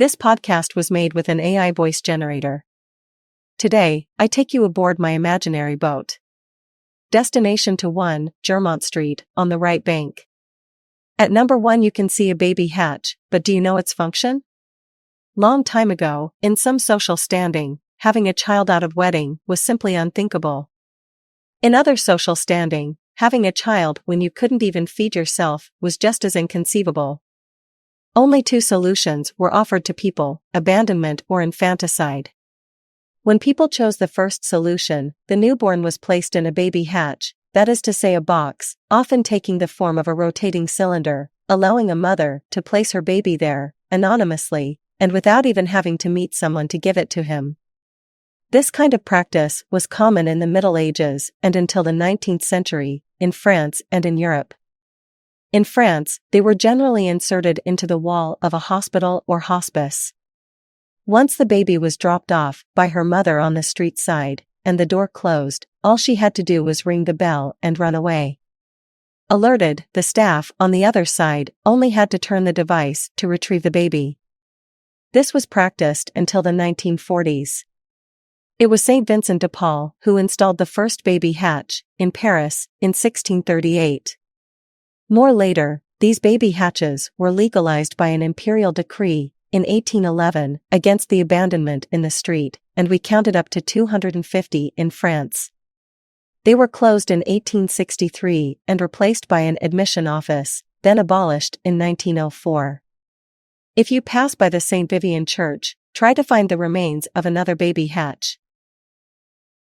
This podcast was made with an AI voice generator. Today, I take you aboard my imaginary boat. Destination to 1, Germont Street, on the right bank. At number 1 you can see a baby hatch, but do you know its function? Long time ago, in some social standing, having a child out of wedlock was simply unthinkable. In other social standing, having a child when you couldn't even feed yourself was just as inconceivable. Only 2 solutions were offered to people: abandonment or infanticide. When people chose the first solution, the newborn was placed in a baby hatch, that is to say a box, often taking the form of a rotating cylinder, allowing a mother to place her baby there, anonymously, and without even having to meet someone to give it to him. This kind of practice was common in the Middle Ages and until the 19th century, in France and in Europe. In France, they were generally inserted into the wall of a hospital or hospice. Once the baby was dropped off by her mother on the street side, and the door closed, all she had to do was ring the bell and run away. Alerted, the staff on the other side only had to turn the device to retrieve the baby. This was practiced until the 1940s. It was Saint Vincent de Paul who installed the first baby hatch, in Paris, in 1638. More later, these baby hatches were legalized by an imperial decree, in 1811, against the abandonment in the street, and we counted up to 250 in France. They were closed in 1863 and replaced by an admission office, then abolished in 1904. If you pass by the St. Vivian Church, try to find the remains of another baby hatch.